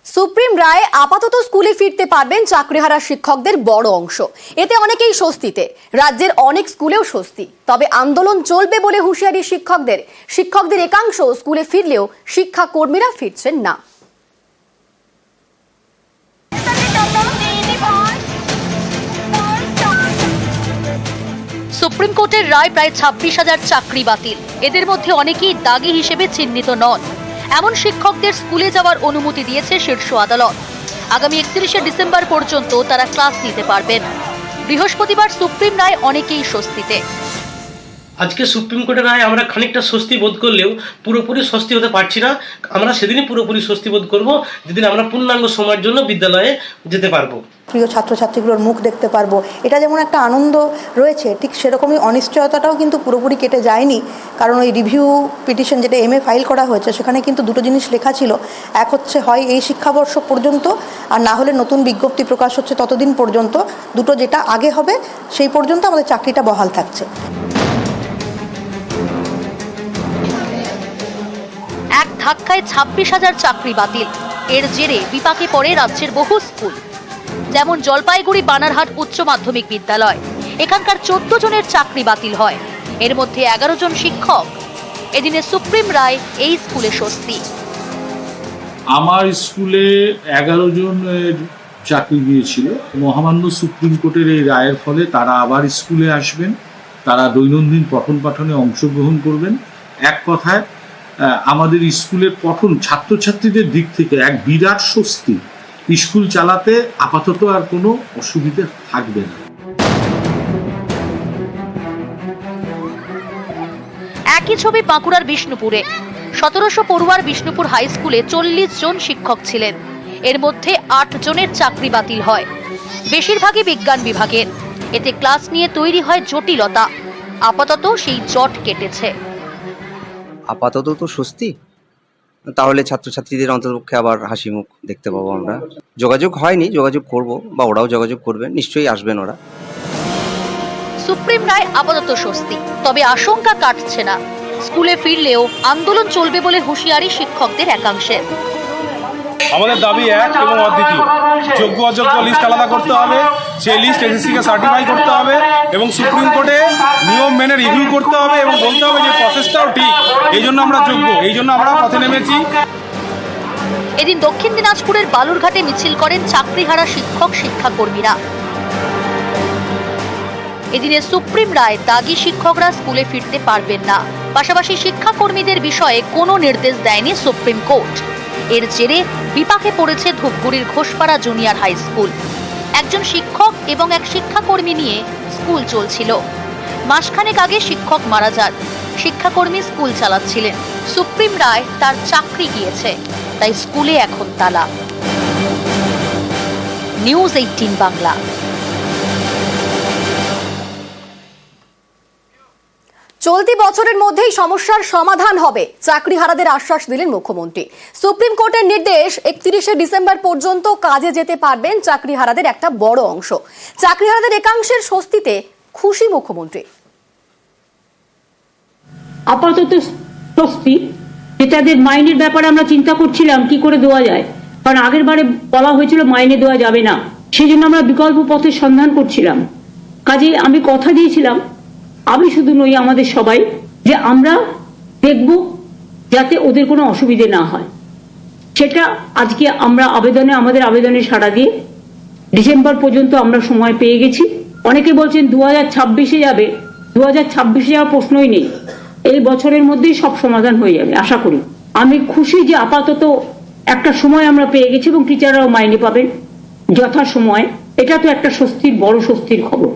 Supreme রায় আপাতত স্কুলে ফিরতে পারবেন চাকরিহারা শিক্ষকদের বড় অংশ। এতে অনেকেই স্বস্তিতে, রাজ্যের অনেক স্কুলেও স্বস্তি। তবে আন্দোলন চলবে বলে হুঁশিয়ারি শিক্ষকদের একাংশ স্কুলে ফিরলেও শিক্ষা কর্মীরা ফিরছেন না। সুপ্রিম কোর্টের রায় প্রায় 26,000 চাকরি বাতিল। এদের মধ্যে অনেকেই দাগি হিসেবে চিহ্নিত নন। এমন শিক্ষকদের স্কুলে যাওয়ার অনুমতি দিয়েছে শীর্ষ আদালত। আগামী 31শে ডিসেম্বর পর্যন্ত তারা ক্লাস নিতে পারবেন। বৃহস্পতিবার সুপ্রিম রায় অনেকেই স্বস্তিতে। আজকে সুপ্রিম কোর্টের রায় আমরা খানিকটা স্বস্তি বোধ করলেও পুরোপুরি স্বস্তি হতে পারছি না। আমরা সেদিনই পুরোপুরি স্বস্তি বোধ করবো যেদিন আমরা পূর্ণাঙ্গ সময়ের জন্য বিদ্যালয়ে যেতে পারবো, প্রিয় ছাত্রছাত্রীগুলোর মুখ দেখতে পারবো। এটা যেমন একটা আনন্দ রয়েছে, ঠিক সেরকমই অনিশ্চয়তাটাও কিন্তু পুরোপুরি কেটে যায়নি। কারণ ওই রিভিউ পিটিশন যেটা MA ফাইল করা হয়েছে, সেখানে কিন্তু দুটো জিনিস লেখা ছিল। এক হচ্ছে হয় এই শিক্ষাবর্ষ পর্যন্ত, আর না হলে নতুন বিজ্ঞপ্তি প্রকাশ হচ্ছে ততদিন পর্যন্ত। দুটো যেটা আগে হবে সেই পর্যন্ত আমাদের চাকরিটা বহাল থাকছে। এক ধাক্কায় 26,000 চাকরি বাতিল। এর জেরে বিপাকে পড়ে রাজ্যের বহু স্কুল, যেমন জলপাইগুড়ি বানারহাট উচ্চ মাধ্যমিক বিদ্যালয়। এখানকার 14 জনের চাকরি বাতিল হয়, এর মধ্যে 11 জন শিক্ষক। এদিনে সুপ্রিম রায় এই স্কুলে স্বস্তি। আমার স্কুলে 11 জনের চাকরি গিয়েছিল। মহামান্য সুপ্রিম কোর্টের এই রায়ের ফলে তারা আবার স্কুলে আসবেন, তারা দৈনন্দিন পঠন পাঠনে অংশগ্রহণ করবেন। এক কথায় আমাদের স্কুলের পঠন ছাত্রছাত্রীদের দিক থেকে এক বিরাট স্বস্তি। স্কুল চালাতে আপাতত আর কোনো অসুবিধা থাকবে না। একই ছবি বাঁকুড়ার বিষ্ণুপুরে। 1700 পড়ুয়ার বিষ্ণুপুর হাই স্কুলে 40 জন শিক্ষক ছিলেন। এর মধ্যে 8 জনের চাকরি বাতিল হয়, বেশিরভাগই বিজ্ঞান বিভাগের। এতে ক্লাস নিয়ে তৈরি হয় জটিলতা। আপাতত সেই জট কেটেছে। আপাতত তো স্বস্তি, তাহলে ছাত্রছাত্রীদের অন্ততপক্ষে আবার হাসি মুখ দেখতে পাবো আমরা। যোগাযোগ হয়নি, যোগাযোগ করব, বা ওরাও যোগাযোগ করবেন, নিশ্চয়ই আসবেন ওরা। সুপ্রিম রায় আপাতত স্বস্তি, তবে আশঙ্কা কাটছে না। স্কুলে ফিরলেও আন্দোলন চলবে বলে হুঁশিয়ারি শিক্ষকদের একাংশের। আমাদের দাবি এক এবং অদ্বিতীয়, যোগ্য অযোগ্য লিস্ট আলাদা করতে হবে। সেই লিস্ট SSC-কে সার্টিফাই করতে হবে এবং সুপ্রিম কোর্টে নিয়ম মেনে রিভিউ করতে হবে এবং বলতে হবে যে প্রসেসটাও ঠিক। এই জন্য আমরা যোগ্য, এই জন্য আমরা পথে নেমেছি। এদিন দক্ষিণ দিনাজপুরের বালুরঘাটে মিছিল করেন চাকরিহারা শিক্ষক শিক্ষাকর্মীরা। এদিনে সুপ্রিম রায় দাগি শিক্ষকরা স্কুলে ফিরতে পারবেন না। পাশাপাশি শিক্ষাকর্মীদের বিষয়ে কোনো নির্দেশ দেয়নি সুপ্রিম কোর্ট। এর জেরে বিপাকে পড়েছে ধূপগুড়ির ঘোষপাড়া জুনিয়র হাই স্কুল। একজন শিক্ষক এবং এক শিক্ষাকর্মী নিয়ে স্কুল চলছিল। মাসখানেক আগে শিক্ষক মারা যান, শিক্ষাকর্মী স্কুল চালাচ্ছিলেন। সুপ্রিম রায় তার চাকরি গিয়েছে, তাই স্কুলে এখন তালা। নিউজ 18 বাংলা। চলতি বছরের মধ্যেই সমস্যার সমাধান হবে, চাকরিহারাদের আশ্বাস দিলেন মুখ্যমন্ত্রী। সুপ্রিম কোর্টের নির্দেশ 31শে ডিসেম্বর পর্যন্ত কাজে যেতে পারবেন চাকরিহারাদের একটা বড় অংশ। চাকরিহারাদের একাংশের স্বস্তিতে খুশি মুখ্যমন্ত্রী। আপাতত স্বস্তি, যেটাদের মাইনের ব্যাপারে আমরা চিন্তা করছিলাম কি করে দেওয়া যায়, কারণ আগের বারে বলা হয়েছিল মাইনে দেওয়া যাবে না, সেই জন্য আমরা বিকল্প পথের সন্ধান করছিলাম। কাজে আমি কথা দিয়েছিলাম, আমি শুধু নই, আমাদের সবাই, যে আমরা দেখব যাতে ওদের কোনো অসুবিধে না হয়। সেটা আজকে আমরা আমাদের আবেদনে সাড়া দিয়ে ডিসেম্বর পর্যন্ত আমরা সময় পেয়ে গেছি। অনেকে বলছেন 2026-এ যাবে, 2026-এ যাওয়ার প্রশ্নই নেই। এই বছরের মধ্যেই সব সমাধান হয়ে যাবে আশা করি। আমি খুশি যে আপাতত একটা সময় আমরা পেয়ে গেছি এবং টিচাররাও মাইনে পাবেন যথাসময়ে। এটা তো একটা স্বস্তির, বড় স্বস্তির খবর।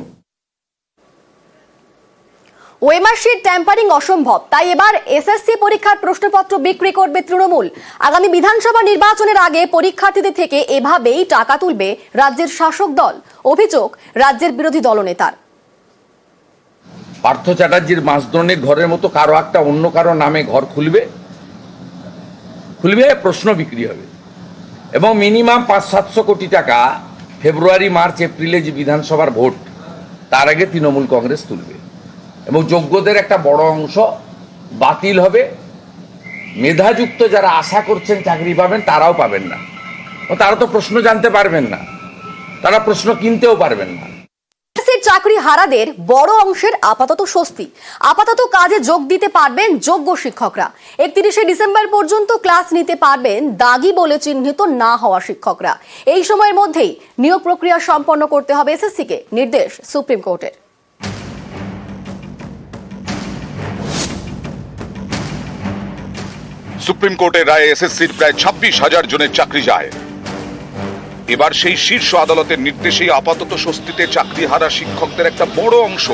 ওএমআর শিট ট্যাম্পারিং অসম্ভব, তাই এবার SSC পরীক্ষার প্রশ্নপত্র বিক্রি করবে তৃণমূল। আগামী বিধানসভা নির্বাচনের আগে পরীক্ষার্থীদের থেকে এভাবেই টাকা তুলবে রাজ্যের শাসক দল। অভিযোগ রাজ্যের বিরোধী দলনেতার। পার্থ চ্যাটার্জির মাসদণ্ডের ঘরের মতো কারো একটা অন্য কারো নামে ঘর খুলবে, প্রশ্ন বিক্রি হবে এবং মিনিমাম 500-700 কোটি টাকা ফেব্রুয়ারি, মার্চ, এপ্রিলে যে বিধানসভার ভোট, তার আগে তৃণমূল কংগ্রেস তুলবে এবং যোগ্যদের একটা বড় অংশ বাতিল হবে। মেধাযুক্ত যারা আশা করছেন চাকরি পাবেন, তারাও পাবেন না। তারা তো প্রশ্ন জানতে পারবেন না, তারা প্রশ্ন কিনতেও পারবেন না। চাকরি হারাদের বড় অংশের আপাতত স্বস্তি। আপাতত কাজে যোগ দিতে পারবেন যোগ্য শিক্ষকরা। 31শে ডিসেম্বর পর্যন্ত ক্লাস নিতে পারবেন দাগি বলে চিহ্নিত না হওয়া শিক্ষকরা। এই সময়ের মধ্যেই নিয়োগ প্রক্রিয়া সম্পন্ন করতে হবে এসএসসি কে, নির্দেশ সুপ্রিম কোর্টের। সুপ্রিম কোর্টের রায়ে এসএসসির প্রায় 26,000 জনের চাকরি যায়। এবার সেই শীর্ষ আদালতের নির্দেশেই আপাতত স্বস্তিতে চাকরি হারা শিক্ষকদের একটা বড় অংশ।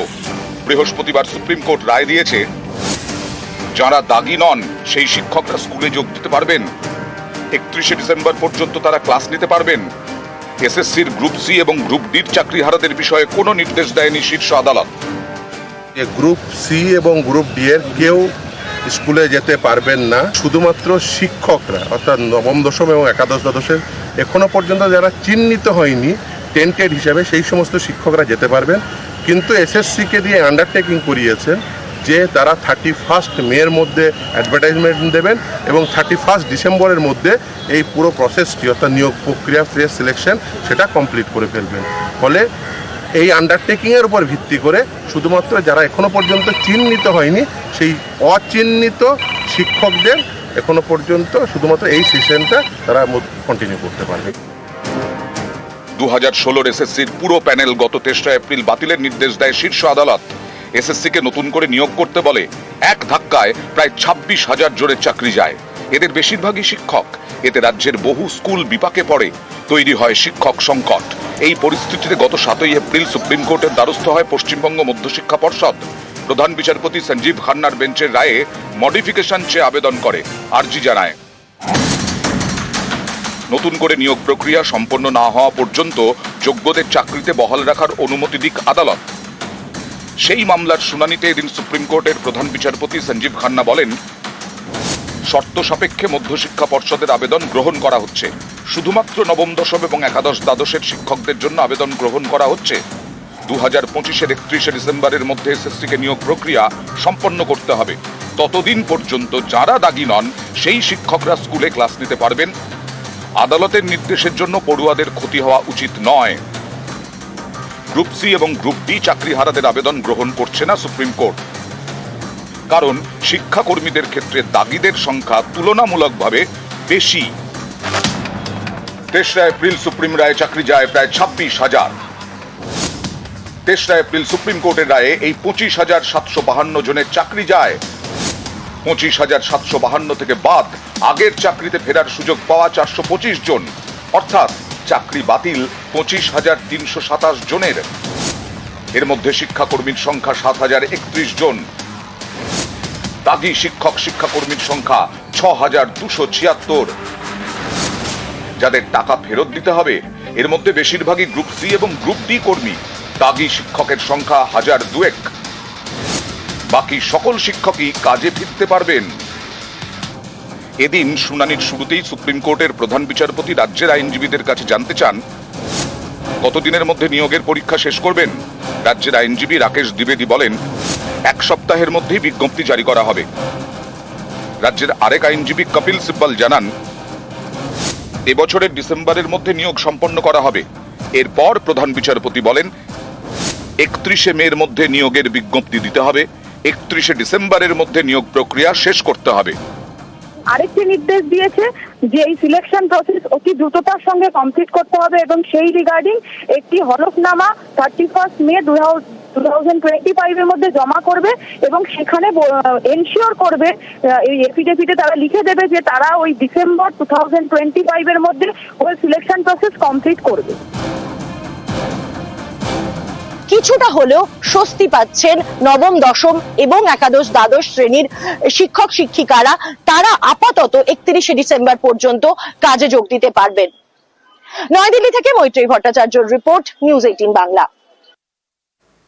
বৃহস্পতিবার সুপ্রিম কোর্ট রায় দিয়েছে, যারা দাগি নন সেই শিক্ষকরা স্কুলে যোগ দিতে পারবেন। 31শে ডিসেম্বর পর্যন্ত তারা ক্লাস নিতে পারবেন। এসএসসির গ্রুপ সি এবং গ্রুপ ডির চাকরি হারাদের বিষয়ে কোনো নির্দেশ দেয়নি শীর্ষ আদালত। গ্রুপ সি এবং গ্রুপ ডি এর কেউ স্কুলে যেতে পারবেন না, শুধুমাত্র শিক্ষকরা অর্থাৎ নবম দশম এবং একাদশ দ্বাদশের এখনো পর্যন্ত যারা চিহ্নিত হয়নি টেন্টেড হিসাবে সেই সমস্ত শিক্ষকরা যেতে পারবেন। কিন্তু এসএসসিকে দিয়ে আন্ডারটেকিং করিয়েছেন যে তারা 31 মের মধ্যে অ্যাডভার্টাইজমেন্ট দেবেন এবং 31 ডিসেম্বরের মধ্যে এই পুরো প্রসেসটি অর্থাৎ নিয়োগ প্রক্রিয়া ফ্রেশ সিলেকশন সেটা কমপ্লিট করে ফেলবেন। ফলে এই আন্ডারটেকিংয়ের উপর ভিত্তি করে শুধুমাত্র যারা এখনো পর্যন্ত চিহ্নিত হয়নি সেই অচিহ্নিত শিক্ষকদের এখনো পর্যন্ত শুধুমাত্র এই সেশনটা তারা কন্টিনিউ করতে পারবে। 2016 এসএসসির পুরো প্যানেল গত 3রা এপ্রিল বাতিলের নির্দেশ দেয় শীর্ষ আদালত। এসএসসিকে নতুন করে নিয়োগ করতে বলে। এক ধাক্কায় প্রায় 26,000 জনের চাকরি যায়। এদের বেশিরভাগই শিক্ষক। এতে রাজ্যের বহু স্কুল বিপাকে পড়ে, তৈরি হয় শিক্ষক সংকট। এই পরিস্থিতিতে গত 7ই এপ্রিল সুপ্রিম কোর্টের দ্বারস্থ হয় পশ্চিমবঙ্গ মধ্যশিক্ষা পর্ষদ। প্রধান বিচারপতি সঞ্জীব খান্নার বেঞ্চের রায়ে মডিফিকেশন চেয়ে আবেদন করে, আর্জি জানায়। নতুন করে নিয়োগ প্রক্রিয়া সম্পন্ন না হওয়া পর্যন্ত যোগ্যদের চাকরিতে বহাল রাখার অনুমতি দিক আদালত। সেই মামলার শুনানিতে এদিন সুপ্রিম কোর্টের প্রধান বিচারপতি সঞ্জীব খান্না বলেন, শর্ত সাপেক্ষে মধ্যশিক্ষা পর্ষদের আবেদন গ্রহণ করা হচ্ছে। শুধুমাত্র নবম দশম এবং একাদশ দ্বাদশের শিক্ষকদের জন্য আবেদন গ্রহণ করা হচ্ছে। 2025-এর 31শে ডিসেম্বরের মধ্যে এসএসসিকে নিয়োগ প্রক্রিয়া সম্পন্ন করতে হবে। ততদিন পর্যন্ত যারা দাগি নন সেই শিক্ষকরা স্কুলে ক্লাস নিতে পারবেন। আদালতের নির্দেশের জন্য পড়ুয়াদের ক্ষতি হওয়া উচিত নয়। গ্রুপ সি এবং গ্রুপ ডি চাকরি হারাদের আবেদন গ্রহণ করছে না সুপ্রিম কোর্ট, কারণ শিক্ষাকর্মীদের ক্ষেত্রে দাগিদের সংখ্যা তুলনামূলকভাবে বেশি। 3রা এপ্রিল সুপ্রিম রায়ে চাকরি যায় প্রায় 26,000। 3রা এপ্রিল সুপ্রিম কোর্টের রায়ে এই 25,752 জনের চাকরি যায়। 25,752 থেকে বাদ আগের চাকরিতে ফেরার সুযোগ পাওয়া 425 জন, অর্থাৎ চাকরি বাতিল 25,327 জনের। এর মধ্যে শিক্ষাকর্মীর সংখ্যা 7,031 জন। দাগি শিক্ষক শিক্ষাকর্মীর সংখ্যা 6,276। যাদের টাকা ফেরত দিতে হবে এর মধ্যে বেশিরভাগই গ্রুপ সি এবং গ্রুপ ডি কর্মী। দাগি শিক্ষকের সংখ্যা 1,002। বাকি সকল শিক্ষকই কাজে ফিরতে পারবেন। এদিন শুনানির শুরুতেই সুপ্রিম কোর্টের প্রধান বিচারপতি রাজ্যের আইনজীবীদের কাছে জানতে চান, কতদিনের মধ্যে নিয়োগের পরীক্ষা শেষ করবেন। রাজ্যের আইনজীবী রাকেশ দ্বিবেদী বলেন, 1 সপ্তাহের মধ্যেই বিজ্ঞপ্তি জারি করা হবে। রাজ্যের আরেক আইনজীবী কপিল সিব্বল জানান, এবছরের ডিসেম্বরের মধ্যে নিয়োগ সম্পন্ন করা হবে। এরপর প্রধান বিচারপতি বলেন, 31শে মের মধ্যে নিয়োগের বিজ্ঞপ্তি দিতে হবে। 31শে ডিসেম্বরের মধ্যে নিয়োগ প্রক্রিয়া শেষ করতে হবে। আরেকটি নির্দেশ দিয়েছে যে এই সিলেকশন প্রসেস অতি দ্রুততার সঙ্গে কমপ্লিট করতে হবে এবং সেই রিগার্ডিং একটি হলফনামা 31 মে 2025 এর মধ্যে জমা করবে এবং সেখানে এনশিওর করবে, এই এফিডেভিটে তারা লিখে দেবে যে তারা ওই ডিসেম্বর 2025 এর মধ্যে ওই সিলেকশন প্রসেস কমপ্লিট করবে। কিছুটা হলেও স্বস্তি পাচ্ছেন নবম দশম এবং একাদশ দ্বাদশ শ্রেণীর শিক্ষক শিক্ষিকারা। তারা আপাতত 31শে ডিসেম্বর পর্যন্ত কাজে যোগ দিতে পারবেন। নয়াদিল্লি থেকে মৈত্রী ভট্টাচার্যর রিপোর্ট, নিউজ 18 বাংলা।